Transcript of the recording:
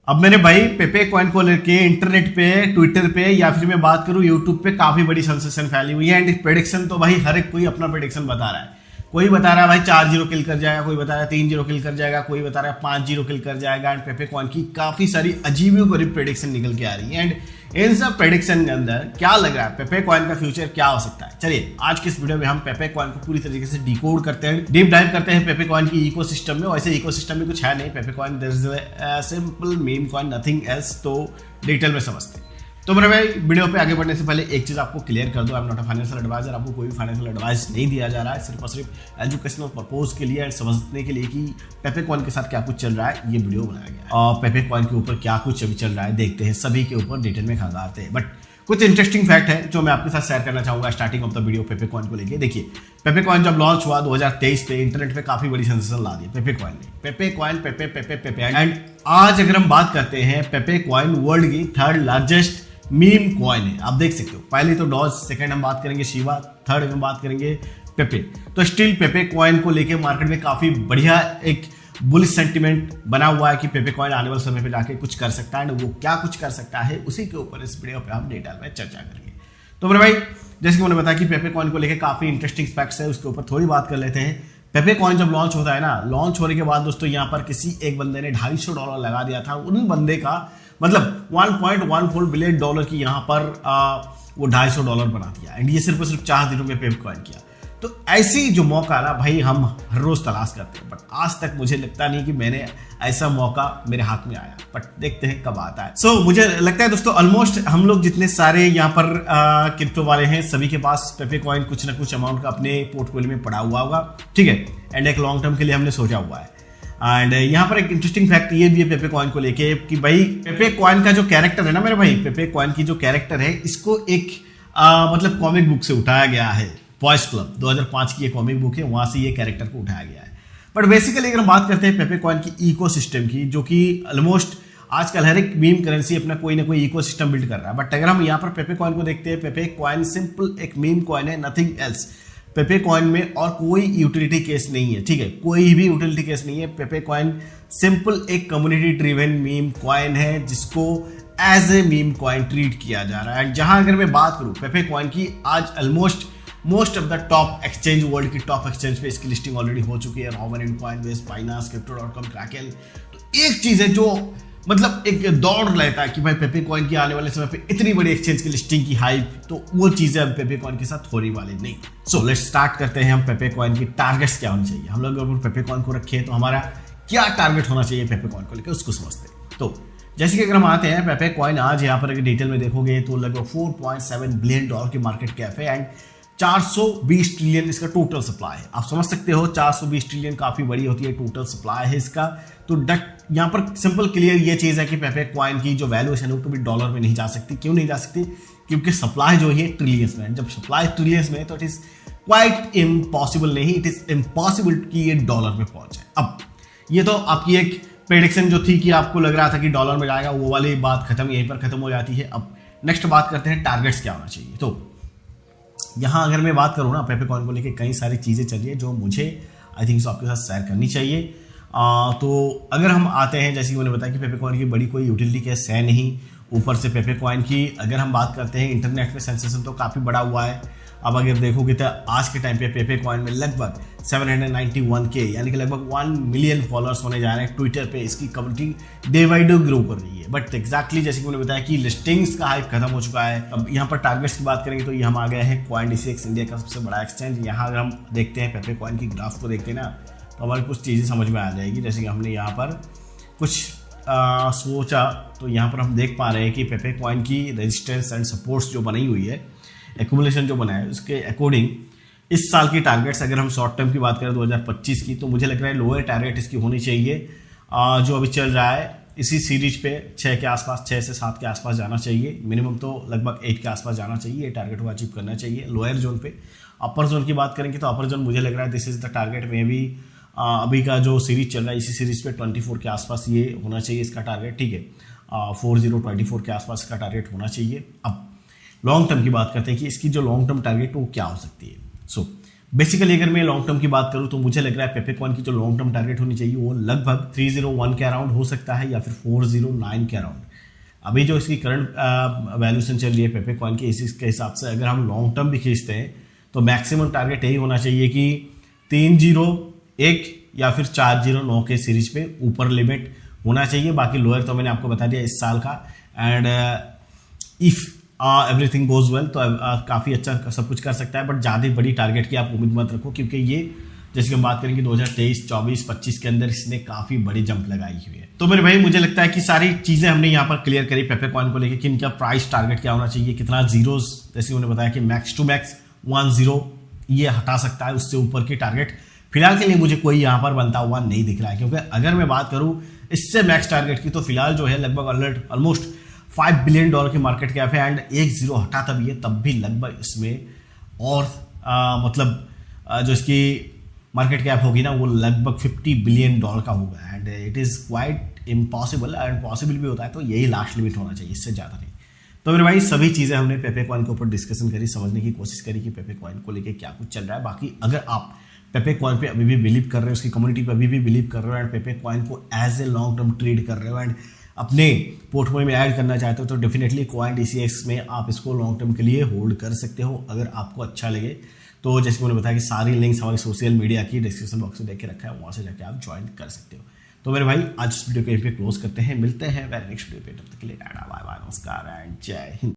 अब मेरे भाई पेपे कॉइन को लेके इंटरनेट पे, ट्विटर पे या फिर मैं बात करूं यूट्यूब पे काफी बड़ी सेंसेशन फैली हुई है। एंड प्रेडिक्शन तो भाई हर एक कोई अपना प्रेडिक्शन बता रहा है। कोई बता रहा है भाई 4-0 किल कर जाएगा, कोई बता रहा है 3-0 किल कर जाएगा, कोई बता रहा है 5-0 किल कर जाएगा। एंड पेपे कॉइन की काफी सारी अजीबो गरीब प्रेडिक्शन निकल के आ रही है। एंड इन सब प्रेडिक्शन के अंदर क्या लग रहा है पेपे कॉइन का फ्यूचर क्या हो सकता है। चलिए आज के इस वीडियो में हम पेपे कॉइन को पूरी तरीके से डिकोड करते हैं, डीप डाइव करते हैं पेपे कॉइन की इकोसिस्टम में। वैसे इकोसिस्टम में कुछ है नहीं, Pepe coin there is a simple meme coin, nothing else. तो डिटेल में समझते हैं। तो मेरे भाई वीडियो पे आगे बढ़ने से पहले एक चीज आपको क्लियर कर दो, I am not a financial advisor. आपको कोई भी फाइनेंशियल एडवाइस नहीं दिया जा रहा है, सिर्फ और सिर्फ एजुकेशनल पर्पज के लिए, समझने के लिए कि पेपे कॉइन के साथ क्या कुछ चल रहा है, ये वीडियो बनाया गया है। और पेपे कॉइन के ऊपर क्या कुछ अभी चल रहा है देखते हैं, सभी के ऊपर डिटेल में खंगालते हैं। बट कुछ इंटरेस्टिंग फैक्ट है जो मैं आपके साथ शेयर करना चाहूंगा starting of the video पेपे coin को लेके। देखिए पेपे कॉइन जब लॉन्च हुआ 2023 पे, इंटरनेट पे काफी बड़ी सेंसेशन ला दी पेपे कॉइन ने। पेपे कॉइन पेपे पेपे पेपे एंड आज अगर हम बात करते हैं पेपे कॉइन वर्ल्ड की थर्ड लार्जेस्ट मीम कॉइन है। आप देख सकते हो, पहले तो डॉज, सेकंड हम बात करेंगे शिवा, थर्ड हम बात करेंगे पेपे। तो स्टिल पेपे कॉइन को लेके मार्केट में काफी बढ़िया एक बुलिश सेंटिमेंट बना हुआ है कि पेपे कॉइन आने वाले समय पे जाके कुछ कर सकता है। वो क्या कुछ कर सकता है उसी के ऊपर इस वीडियो पे हम डिटेल में चर्चा करेंगे। तो मेरे भाई जैसे कि मैंने बताया कि पेपे कॉइन को लेके काफी इंटरेस्टिंग फैक्ट्स है, उसके ऊपर थोड़ी बात कर लेते हैं। पेपे कॉइन जब लॉन्च होता है ना, लॉन्च होने के बाद दोस्तों यहाँ पर किसी एक बंदे ने $250 लगा दिया था। उन बंदे का मतलब 1.14 बिलियन डॉलर की यहाँ पर वो $250 बना दिया। एंड ये सिर्फ और सिर्फ 4 दिनों में पेपे कॉइन किया। तो ऐसी जो मौका ना भाई हम हर रोज तलाश करते हैं, बट आज तक मुझे लगता नहीं कि मैंने ऐसा मौका मेरे हाथ में आया। बट देखते हैं कब आता है। सो मुझे लगता है दोस्तों ऑलमोस्ट हम लोग जितने सारे यहाँ पर क्रिप्टो वाले हैं सभी के पास पेपे कॉइन कुछ ना कुछ अमाउंट का अपने पोर्टफोलियो में पड़ा हुआ होगा, ठीक है। एंड एक लॉन्ग टर्म के लिए हमने सोचा हुआ है। एंड यहाँ पर एक इंटरेस्टिंग फैक्ट ये भी है पेपे कॉइन को लेके कि भाई पेपे कॉइन का जो कैरेक्टर है ना मेरे भाई, पेपे कॉइन की जो कैरेक्टर है इसको एक मतलब कॉमिक बुक से उठाया गया है। बॉयज क्लब 2005 की ये कॉमिक बुक है, वहां से ये कैरेक्टर को उठाया गया है। बट बेसिकली अगर हम बात करते हैं पेपे कॉइन की इकोसिस्टम की, जो कि ऑलमोस्ट आजकल हर एक मीम करेंसी अपना कोई ना कोई इकोसिस्टम बिल्ड कर रहा है। बट अगर हम यहाँ पर पेपे कॉइन को देखते हैं, पेपे कॉइन सिंपल एक मीम कॉइन है, नथिंग एल्स। पेपे कॉइन में और कोई यूटिलिटी केस नहीं है, ठीक है, कोई भी यूटिलिटी केस नहीं है। पेपे कॉइन सिंपल एक कम्युनिटी ड्रिवन मीम कॉइन है जिसको as a meme coin treat किया जा रहा है। जहां अगर मैं बात करूं पेपे कॉइन की, आज almost most of the top exchange, world की टॉप एक्सचेंज पे इसकी लिस्टिंग ऑलरेडी हो चुकी है। Rowan, Coinbase, Binance, crypto.com, Kraken. तो एक चीज है जो मतलब एक दौड़ रहता है कि भाई पेपे कॉइन की आने वाले समय पे इतनी बड़ी एक्सचेंज की लिस्टिंग की हाइप, तो वो चीजें अब पेपे कॉइन के साथ होने वाली नहीं। सो लेट्स स्टार्ट करते हैं हम पेपे कॉइन की टारगेट्स क्या होनी चाहिए। हम लोग अगर पेपे कॉइन को रखे तो हमारा क्या टारगेट होना चाहिए पेपे कॉइन को लेकर, उसको समझते हैं। तो जैसे कि अगर हम आते हैं पेपे कॉइन, आज यहाँ पर अगर डिटेल में देखोगे तो लगभग $4.7 बिलियन की मार्केट कैप है। एंड 420 ट्रिलियन इसका टोटल सप्लाई है। आप समझ सकते हो 420 ट्रिलियन काफी बड़ी होती है, टोटल सप्लाई है इसका। तो यहाँ पर सिंपल क्लियर ये चीज है कि पेपे कॉइन की जो वैल्यूएशन है वो कभी डॉलर में नहीं जा सकती। क्यों नहीं जा सकती? क्योंकि सप्लाई जो है ट्रिलियंस में है। जब सप्लाई ट्रिलियंस में है तो इट इज क्वाइट इम्पॉसिबल, नहीं, इट इज इम्पॉसिबल कि ये डॉलर में पहुंचे। अब ये तो आपकी एक प्रेडिक्शन जो थी कि आपको लग रहा था कि डॉलर में जाएगा, वो वाली बात खत्म, यहीं पर खत्म हो जाती है। अब नेक्स्ट बात करते हैं टारगेट्स क्या होना चाहिए। तो यहाँ अगर मैं बात करूँ ना पेपे कॉइन को लेके कई सारी चीज़ें चल रही है जो मुझे आई थिंक सो आपके साथ शेयर करनी चाहिए। तो अगर हम आते हैं, जैसे कि मैंने बताया कि पेपे कॉइन की बड़ी कोई यूटिलिटी केस है नहीं। ऊपर से पेपे कॉइन की अगर हम बात करते हैं इंटरनेट पे सेंसेशन तो काफ़ी बड़ा हुआ है। अब अगर देखोगे तो आज के टाइम पे पेपे कॉइन में लगभग 791K यानी कि लगभग 1 मिलियन फॉलोअर्स होने जा रहे हैं। ट्विटर पे इसकी community day by day grow कर रही है। बट एग्जैक्टली जैसे कि मैंने बताया कि लिस्टिंग्स का हाइप खत्म हो चुका है। अब यहाँ पर टारगेट्स की बात करेंगे तो ये हम आ गए हैं CoinDCX, इंडिया का सबसे बड़ा एक्सचेंज। यहाँ अगर हम देखते हैं पेपे कॉइन की ग्राफ को देखते हैं ना, तो हमारी कुछ चीज़ें समझ में आ जाएगी। जैसे कि हमने यहाँ पर कुछ सोचा तो यहाँ पर हम देख पा रहे हैं कि पेपे कॉइन की रेजिस्टेंस एंड सपोर्ट्स जो बनाई हुई है, एक्यूमुलेशन जो बना है, उसके अकॉर्डिंग इस साल की टारगेट्स अगर हम शॉर्ट टर्म की बात करें 2025 की, तो मुझे लग रहा है लोअर टारगेट इसकी होनी चाहिए। जो अभी चल रहा है इसी सीरीज पे 6 के आसपास, 6 से 7 के आसपास जाना चाहिए। मिनिमम तो लगभग 8 के आसपास जाना चाहिए। ये टारगेट को अचीव करना चाहिए लोअर जोन पे। अपर जोन की बात करेंगे तो अपर जोन मुझे लग रहा है दिस इज द टारगेट में भी। अभी का जो सीरीज चल रहा है इसी सीरीज पे 24 के आसपास ये होना चाहिए इसका टारगेट, ठीक है। 4024 के आसपास इसका टारगेट होना चाहिए। अब लॉन्ग टर्म की बात करते हैं कि इसकी जो लॉन्ग टर्म टारगेट वो क्या हो सकती है। सो बेसिकली अगर मैं लॉन्ग टर्म की बात करूं तो मुझे लग रहा है पेपे कॉइन की जो लॉन्ग टर्म टारगेट होनी चाहिए वो लगभग 301 के अराउंड हो सकता है या फिर 409 के अराउंड। अभी जो इसकी करंट वैल्यूएशन चल रही है पेपे कॉइन की, इसी के हिसाब से अगर हम लॉन्ग टर्म भी खींचते हैं तो मैक्सिमम टारगेट यही होना चाहिए कि 301 या फिर 409 के सीरीज पे ऊपर लिमिट होना चाहिए। बाकी लोअर तो मैंने आपको बता दिया इस साल का। And if everything goes well तो काफ़ी अच्छा सब कुछ कर सकता है, बट ज़्यादा बड़ी टारगेट की आप उम्मीद मत रखो, क्योंकि ये जैसे कि हम बात करेंगे 2023, 24, 25 के अंदर इसने काफ़ी बड़ी जंप लगाई हुई है। तो मेरे भाई मुझे लगता है कि सारी चीज़ें हमने यहाँ पर क्लियर करी पेपे कॉइन को लेकर कि इनका प्राइस टारगेट क्या होना चाहिए, कितना जीरोज, जैसे उन्होंने बताया कि मैक्स टू मैक्स 10 ये हटा सकता है, उससे ऊपर की टारगेट फिलहाल के लिए मुझे कोई यहाँ पर बनता हुआ नहीं दिख रहा है। क्योंकि अगर मैं बात करूँ इससे मैक्स टारगेट की तो फिलहाल जो है लगभग ऑलमोस्ट $5 बिलियन की मार्केट कैप है। एंड एक जीरो हटा तब ये तब भी लगभग इसमें और जो इसकी मार्केट कैप होगी ना वो लगभग $50 बिलियन का होगा। And it is quite impossible, and possible भी होता है तो यही लास्ट लिमिट होना चाहिए, इससे ज़्यादा नहीं। तो मेरे भाई सभी चीज़ें हमने पेपे कॉइन के ऊपर डिस्कशन करी, समझने की कोशिश करी कि पेपे कॉइन को लेके क्या कुछ चल रहा है। बाकी अगर आप पेपे कॉइन पे अभी भी बिलीव कर रहे हो, उसकी कम्युनिटी पे अभी भी बिलीव कर रहे हो, एंड पेपे कॉइन को as a long term trade कर रहे हो एंड अपने पोर्टफोलियो में ऐड करना चाहते हो, तो डेफिनेटली CoinDCX में आप इसको लॉन्ग टर्म के लिए होल्ड कर सकते हो अगर आपको अच्छा लगे। तो जैसे मैंने बताया कि सारी लिंक्स हमारी सोशल मीडिया की डिस्क्रिप्शन बॉक्स में देख के रखा है, वहाँ से जाके आप ज्वाइन कर सकते हो। तो मेरे भाई आज इस वीडियो को यहीं पे क्लोज करते हैं, मिलते हैं वेरी नेक्स्ट वीडियो पे, तब तक के लिए टाटा बाय बाय, नमस्कार एंड जय हिंद।